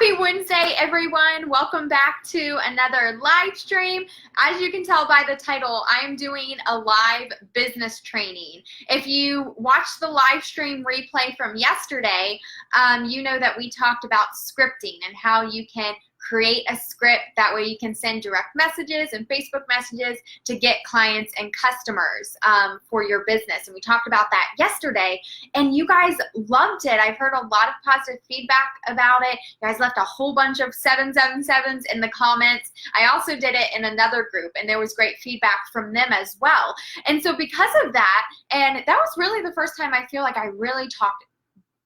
Happy Wednesday, everyone. Welcome back to another live stream. As you can tell by the title, I am doing a live business training. If you watched the live stream replay from yesterday, you know that we talked about scripting and how you can create a script. That way you can send direct messages and Facebook messages to get clients and customers for your business. And we talked about that yesterday, and you guys loved it. I've heard a lot of positive feedback about it. You guys left a whole bunch of 777s in the comments. I also did it in another group, and there was great feedback from them as well. And so because of that, and that was really the first time I feel like I really talked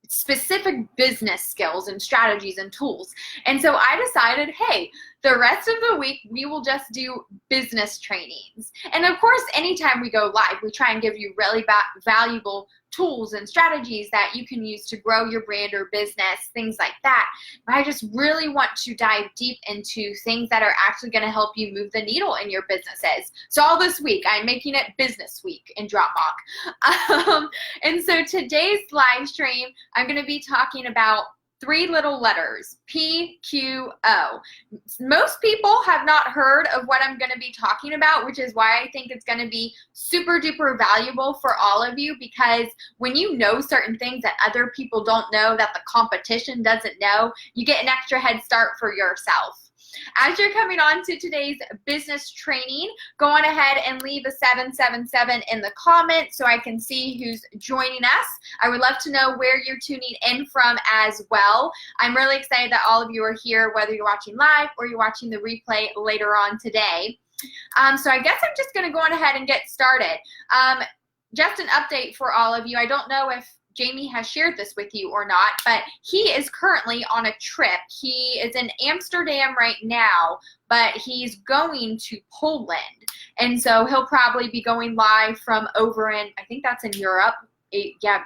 specific business skills and strategies and tools. And so I decided, hey, the rest of the week we will just do business trainings. And of course, anytime we go live, we try and give you really valuable tools and strategies that you can use to grow your brand or business, things like that. But I just really want to dive deep into things that are actually going to help you move the needle in your businesses. So all this week, I'm making it Business Week in DropMock. And so today's live stream, I'm going to be talking about three little letters, PQO. Most people have not heard of what I'm going to be talking about, which is why I think it's going to be super duper valuable for all of you, because when you know certain things that other people don't know, that the competition doesn't know, you get an extra head start for yourself. As you're coming on to today's business training, go on ahead and leave a 777 in the comments so I can see who's joining us. I would love to know where you're tuning in from as well. I'm really excited that all of you are here, whether you're watching live or you're watching the replay later on today. So I guess I'm just going to go on ahead and get started. Just an update for all of you. I don't know if Jamie has shared this with you or not, but he is currently on a trip. He is in Amsterdam right now, but he's going to Poland. And so he'll probably be going live from over in, I think that's in Europe.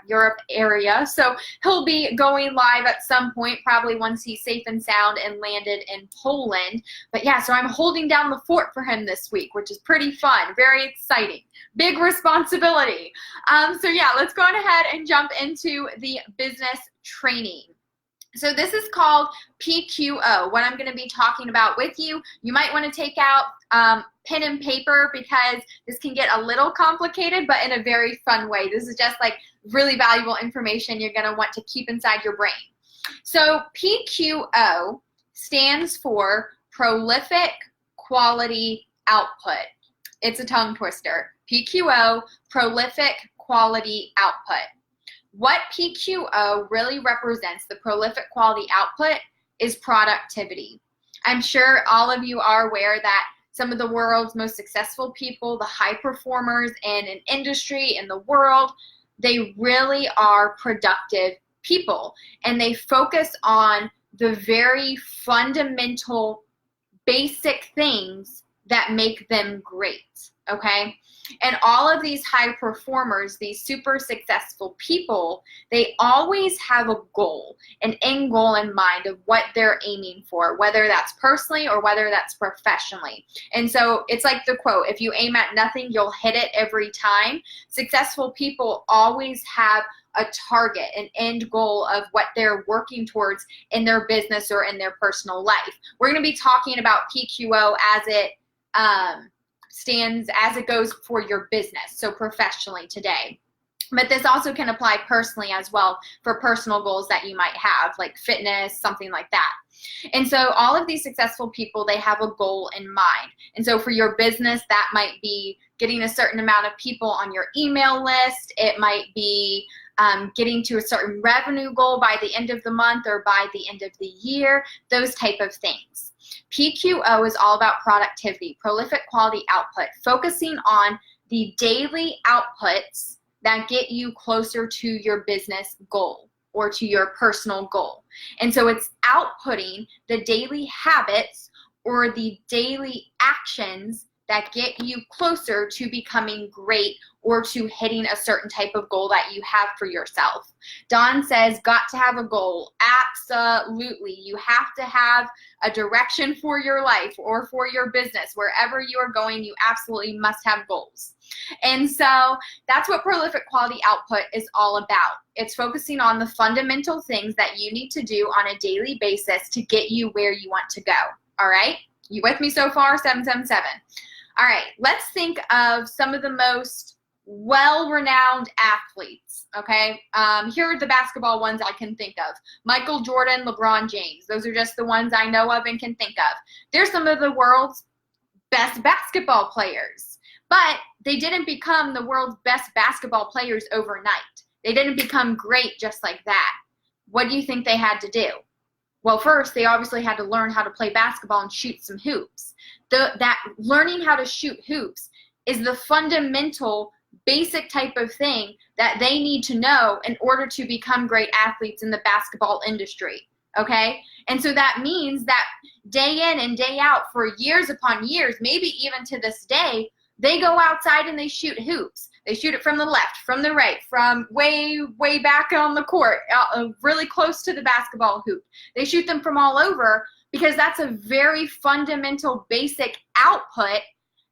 Europe area. So he'll be going live at some point, probably once he's safe and sound and landed in Poland. But yeah, so I'm holding down the fort for him this week, which is pretty fun, very exciting, big responsibility. So yeah, let's go on ahead and jump into the business training. So this is called PQO, what I'm going to be talking about with you. You might want to take out pen and paper because this can get a little complicated, but in a very fun way. This is just like really valuable information you're going to want to keep inside your brain. So PQO stands for Prolific Quality Output. It's a tongue twister. PQO, Prolific Quality Output. What PQO really represents, the prolific quality output, is productivity. I'm sure all of you are aware that some of the world's most successful people, the high performers in an industry, in the world, they really are productive people. And they focus on the very fundamental, basic things that make them great, okay? And all of these high performers, these super successful people, they always have a goal, an end goal in mind of what they're aiming for, whether that's personally or whether that's professionally. And so it's like the quote, if you aim at nothing, you'll hit it every time. Successful people always have a target, an end goal of what they're working towards in their business or in their personal life. We're going to be talking about PQO as it stands as it goes for your business, so professionally today. But this also can apply personally as well for personal goals that you might have, like fitness, something like that. And so all of these successful people, they have a goal in mind. And so for your business, that might be getting a certain amount of people on your email list. It might be getting to a certain revenue goal by the end of the month or by the end of the year, those type of things. PQO is all about productivity, prolific quality output, focusing on the daily outputs that get you closer to your business goal or to your personal goal. And so it's outputting the daily habits or the daily actions that get you closer to becoming great or to hitting a certain type of goal that you have for yourself. Dawn says, got to have a goal. Absolutely. You have to have a direction for your life or for your business. Wherever you are going, you absolutely must have goals. And so that's what prolific quality output is all about. It's focusing on the fundamental things that you need to do on a daily basis to get you where you want to go. All right? You with me so far? 777. All right, let's think of some of the most well-renowned athletes, okay? Here are the basketball ones I can think of. Michael Jordan, LeBron James. Those are just the ones I know of and can think of. They're some of the world's best basketball players, but they didn't become the world's best basketball players overnight. They didn't become great just like that. What do you think they had to do? Well, first, they obviously had to learn how to play basketball and shoot some hoops. That learning how to shoot hoops is the fundamental, basic type of thing that they need to know in order to become great athletes in the basketball industry, okay? And so that means that day in and day out for years upon years, maybe even to this day, they go outside and they shoot hoops. They shoot it from the left, from the right, from way, way back on the court, really close to the basketball hoop. They shoot them from all over because that's a very fundamental, basic output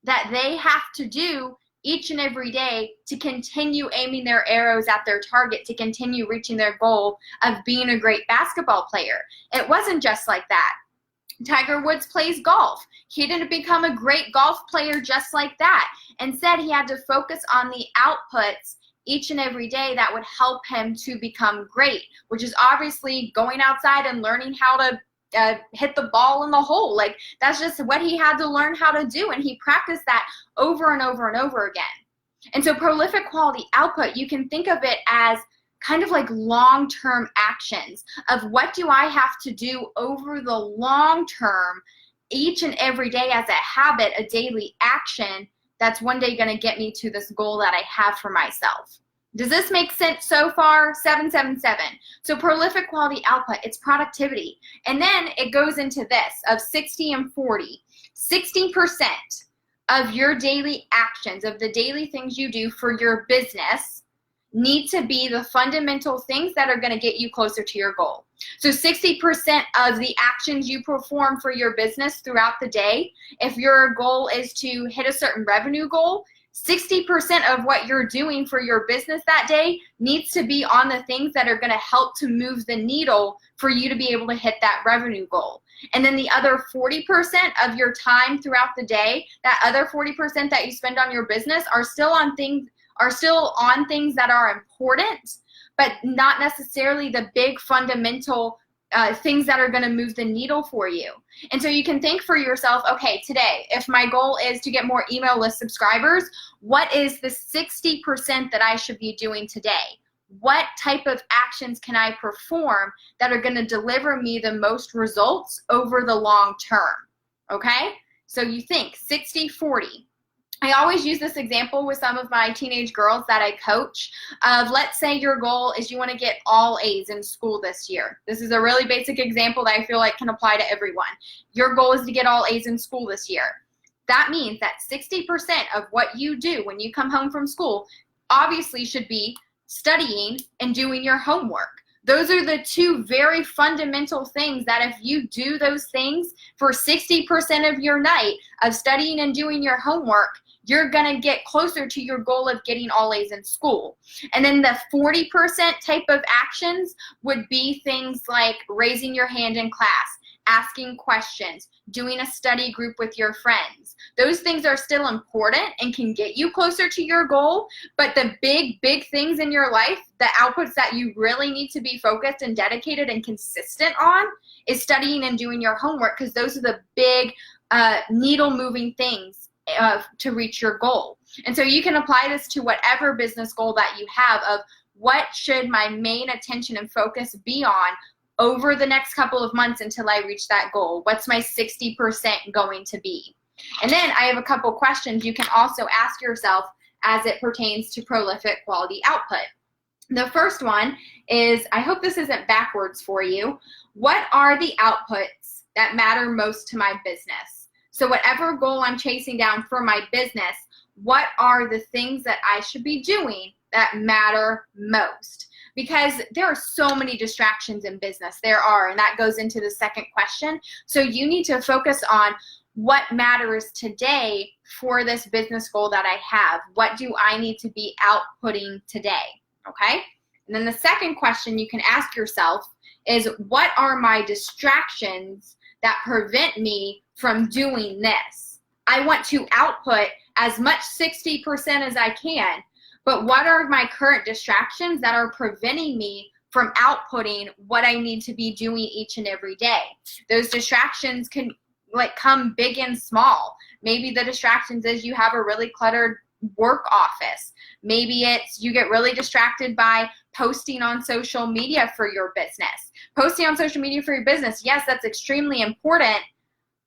that they have to do each and every day to continue aiming their arrows at their target, to continue reaching their goal of being a great basketball player. It wasn't just like that. Tiger Woods plays golf. He didn't become a great golf player just like that. Instead, he had to focus on the outputs each and every day that would help him to become great, which is obviously going outside and learning how to hit the ball in the hole. Like, that's just what he had to learn how to do, and he practiced that over and over and over again. And so prolific quality output, you can think of it as kind of like long-term actions of what do I have to do over the long term each and every day as a habit, a daily action that's one day going to get me to this goal that I have for myself. Does this make sense so far? 777. So prolific quality output, it's productivity. And then it goes into this of 60 and 40. 60% of your daily actions, of the daily things you do for your business, need to be the fundamental things that are going to get you closer to your goal. So 60% of the actions you perform for your business throughout the day, if your goal is to hit a certain revenue goal, 60% of what you're doing for your business that day needs to be on the things that are going to help to move the needle for you to be able to hit that revenue goal. And then the other 40% of your time throughout the day, that other 40% that you spend on your business are still on things that are important, but not necessarily the big fundamental things that are going to move the needle for you. And so you can think for yourself, okay, today, if my goal is to get more email list subscribers, what is the 60% that I should be doing today? What type of actions can I perform that are going to deliver me the most results over the long term? Okay? So you think 60-40. I always use this example with some of my teenage girls that I coach of, let's say your goal is you want to get all A's in school this year. This is a really basic example that I feel like can apply to everyone. Your goal is to get all A's in school this year. That means that 60% of what you do when you come home from school obviously should be studying and doing your homework. Those are the two very fundamental things that if you do those things for 60% of your night of studying and doing your homework, you're going to get closer to your goal of getting all A's in school. And then the 40% type of actions would be things like raising your hand in class, asking questions, doing a study group with your friends. Those things are still important and can get you closer to your goal, but the big, big things in your life, the outputs that you really need to be focused and dedicated and consistent on is studying and doing your homework, because those are the big needle-moving things to reach your goal. And so you can apply this to whatever business goal that you have of what should my main attention and focus be on over the next couple of months until I reach that goal. What's my 60% going to be? And then I have a couple questions you can also ask yourself as it pertains to prolific quality output. The first one is, I hope this isn't backwards for you, what are the outputs that matter most to my business? So whatever goal I'm chasing down for my business, what are the things that I should be doing that matter most? Because there are so many distractions in business. There are, and that goes into the second question. So you need to focus on what matters today for this business goal that I have. What do I need to be outputting today? Okay? And then the second question you can ask yourself is, what are my distractions that prevent me from doing this? I want to output as much 60% as I can, but what are my current distractions that are preventing me from outputting what I need to be doing each and every day? Those distractions can come big and small. Maybe the distractions is you have a really cluttered work office. Maybe it's you get really distracted by posting on social media for your business. Posting on social media for your business, yes, that's extremely important,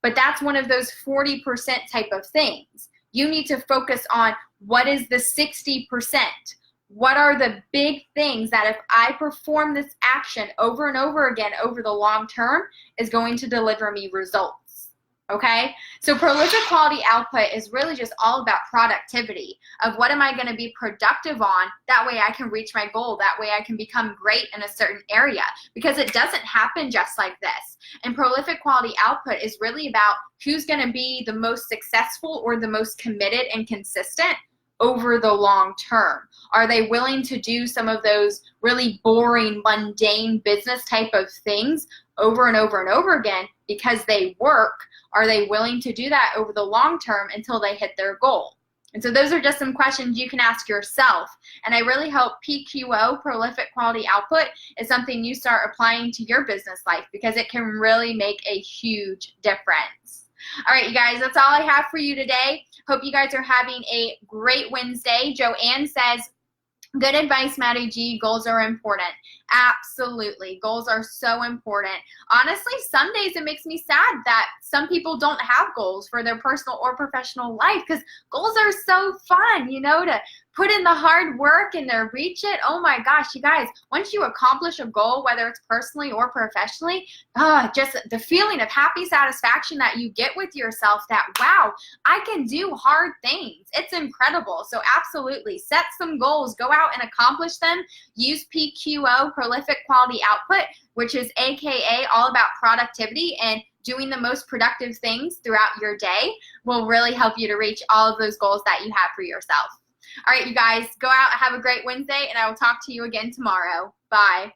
but that's one of those 40% type of things. You need to focus on what is the 60%. What are the big things that if I perform this action over and over again over the long term is going to deliver me results? Okay, so prolific quality output is really just all about productivity of what am I going to be productive on. That way I can reach my goal. That way I can become great in a certain area, because it doesn't happen just like this. And prolific quality output is really about who's going to be the most successful or the most committed and consistent over the long term. Are they willing to do some of those really boring, mundane business type of things over and over and over again because they work? Are they willing to do that over the long term until they hit their goal? And so those are just some questions you can ask yourself. And I really hope PQO, prolific quality output, is something you start applying to your business life, because it can really make a huge difference. All right, you guys, that's all I have for you today. Hope you guys are having a great Wednesday. Joanne says, good advice, Maddie G. Goals are important. Absolutely. Goals are so important. Honestly, some days it makes me sad that some people don't have goals for their personal or professional life, because goals are so fun, to put in the hard work and to reach it. Oh my gosh, you guys, once you accomplish a goal, whether it's personally or professionally, just the feeling of happy satisfaction that you get with yourself that, wow, I can do hard things. It's incredible. So absolutely, set some goals, go out and accomplish them. Use PQO, prolific quality output, which is AKA all about productivity, and doing the most productive things throughout your day will really help you to reach all of those goals that you have for yourself. All right, you guys, go out, have a great Wednesday, and I will talk to you again tomorrow. Bye.